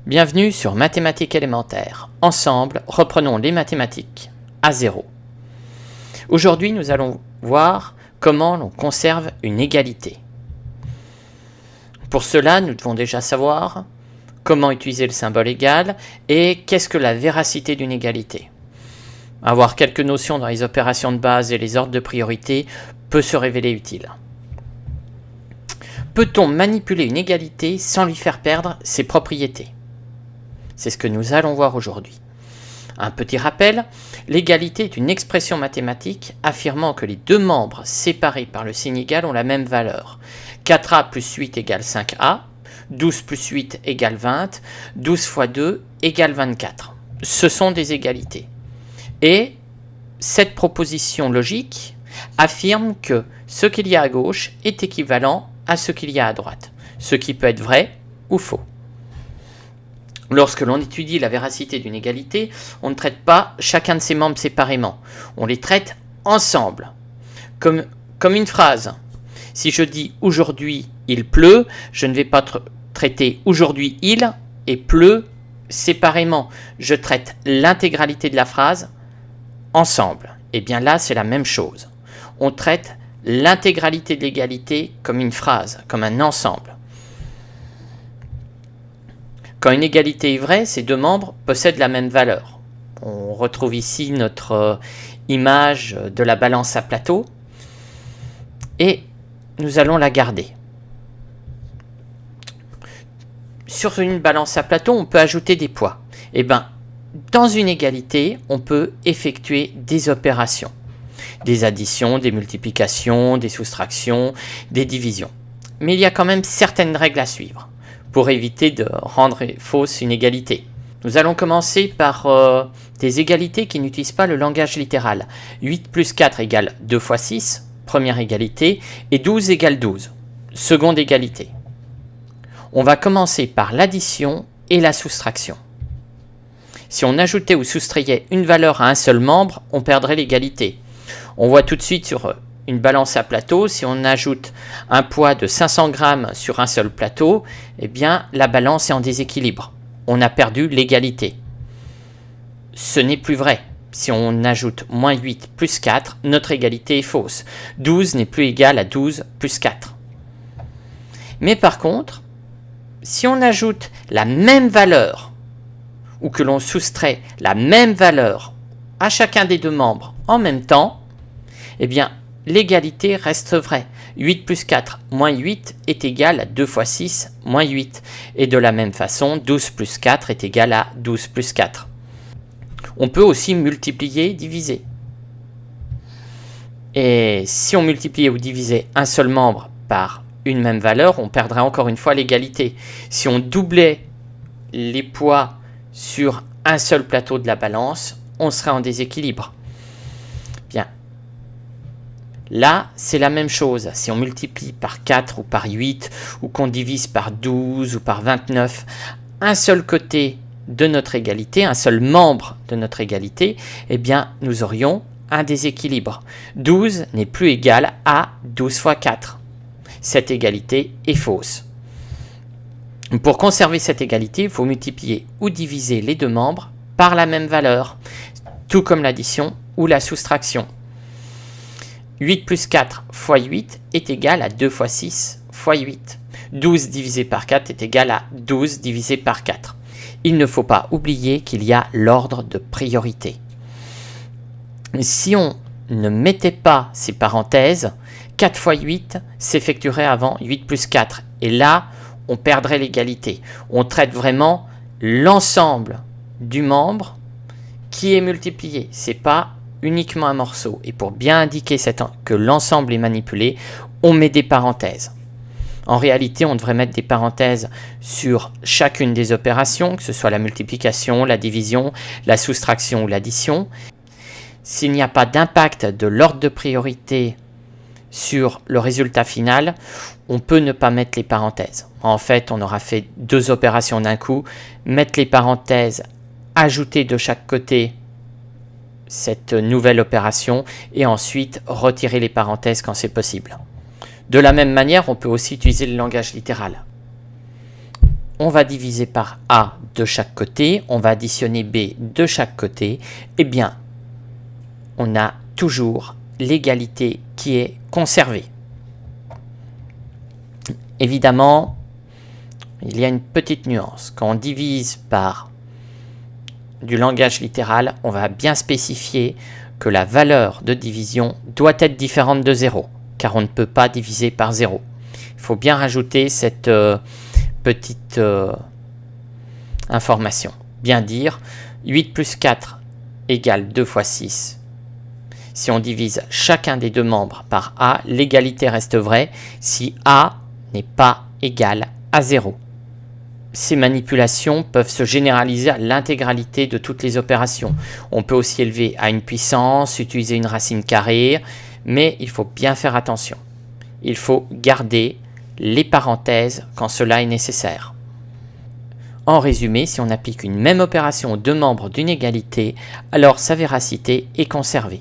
Bienvenue sur Mathématiques élémentaires. Ensemble, reprenons les mathématiques à zéro. Aujourd'hui, nous allons voir comment l'on conserve une égalité. Pour cela, nous devons déjà savoir comment utiliser le symbole égal et qu'est-ce que la véracité d'une égalité. Avoir quelques notions dans les opérations de base et les ordres de priorité peut se révéler utile. Peut-on manipuler une égalité sans lui faire perdre ses propriétés ? C'est ce que nous allons voir aujourd'hui. Un petit rappel, l'égalité est une expression mathématique affirmant que les deux membres séparés par le signe égal ont la même valeur. 4a plus 8 égale 5a, 12 plus 8 égale 20, 12 fois 2 égale 24. Ce sont des égalités. Et cette proposition logique affirme que ce qu'il y a à gauche est équivalent à ce qu'il y a à droite, ce qui peut être vrai ou faux. Lorsque l'on étudie la véracité d'une égalité, on ne traite pas chacun de ses membres séparément. On les traite ensemble, comme une phrase. Si je dis « aujourd'hui il pleut », je ne vais pas traiter « aujourd'hui il » et « pleut » séparément. Je traite l'intégralité de la phrase ensemble. Et bien là, c'est la même chose. On traite l'intégralité de l'égalité comme une phrase, comme un ensemble. Quand une égalité est vraie, ces deux membres possèdent la même valeur. On retrouve ici notre image de la balance à plateau et nous allons la garder. Sur une balance à plateau, on peut ajouter des poids. Et bien, dans une égalité, on peut effectuer des opérations. Des additions, des multiplications, des soustractions, des divisions. Mais il y a quand même certaines règles à suivre pour éviter de rendre fausse une égalité. Nous allons commencer par des égalités qui n'utilisent pas le langage littéral. 8 plus 4 égale 2 fois 6, première égalité, et 12 égale 12, seconde égalité. On va commencer par l'addition et la soustraction. Si on ajoutait ou soustrayait une valeur à un seul membre, on perdrait l'égalité. On voit tout de suite sur une balance à plateau, si on ajoute un poids de 500 grammes sur un seul plateau, eh bien la balance est en déséquilibre. On a perdu l'égalité. Ce n'est plus vrai. Si on ajoute moins 8 plus 4, notre égalité est fausse. 12 n'est plus égal à 12 plus 4. Mais par contre, si on ajoute la même valeur, ou que l'on soustrait la même valeur à chacun des deux membres en même temps, eh bien, l'égalité reste vraie. 8 plus 4 moins 8 est égal à 2 fois 6 moins 8. Et de la même façon, 12 plus 4 est égal à 12 plus 4. On peut aussi multiplier et diviser. Et si on multipliait ou divisait un seul membre par une même valeur, on perdrait encore une fois l'égalité. Si on doublait les poids sur un seul plateau de la balance, on serait en déséquilibre. Bien. Là, c'est la même chose. Si on multiplie par 4 ou par 8, ou qu'on divise par 12 ou par 29, un seul côté de notre égalité, un seul membre de notre égalité, eh bien, nous aurions un déséquilibre. 12 n'est plus égal à 12 fois 4. Cette égalité est fausse. Pour conserver cette égalité, il faut multiplier ou diviser les deux membres par la même valeur, tout comme l'addition ou la soustraction. 8 plus 4 fois 8 est égal à 2 fois 6 fois 8. 12 divisé par 4 est égal à 12 divisé par 4. Il ne faut pas oublier qu'il y a l'ordre de priorité. Si on ne mettait pas ces parenthèses, 4 fois 8 s'effectuerait avant 8 plus 4. Et là, on perdrait l'égalité. On traite vraiment l'ensemble du membre qui est multiplié. Ce n'est pas uniquement un morceau. Et pour bien indiquer que l'ensemble est manipulé, on met des parenthèses. En réalité, on devrait mettre des parenthèses sur chacune des opérations, que ce soit la multiplication, la division, la soustraction ou l'addition. S'il n'y a pas d'impact de l'ordre de priorité sur le résultat final, on peut ne pas mettre les parenthèses. En fait, on aura fait deux opérations d'un coup. Mettre les parenthèses, ajouter de chaque côté cette nouvelle opération et ensuite retirer les parenthèses quand c'est possible. De la même manière, on peut aussi utiliser le langage littéral. on va diviser par A de chaque côté, on va additionner B de chaque côté, eh bien, on a toujours l'égalité qui est conservée. Évidemment, il y a une petite nuance. Quand on divise par du langage littéral, on va bien spécifier que la valeur de division doit être différente de 0, car on ne peut pas diviser par 0. Il faut bien rajouter cette petite information. Bien dire 8 plus 4 égale 2 fois 6. Si on divise chacun des deux membres par A, l'égalité reste vraie si A n'est pas égal à 0. Ces manipulations peuvent se généraliser à l'intégralité de toutes les opérations. On peut aussi élever à une puissance, utiliser une racine carrée, mais il faut bien faire attention. Il faut garder les parenthèses quand cela est nécessaire. En résumé, si on applique une même opération aux deux membres d'une égalité, alors sa véracité est conservée.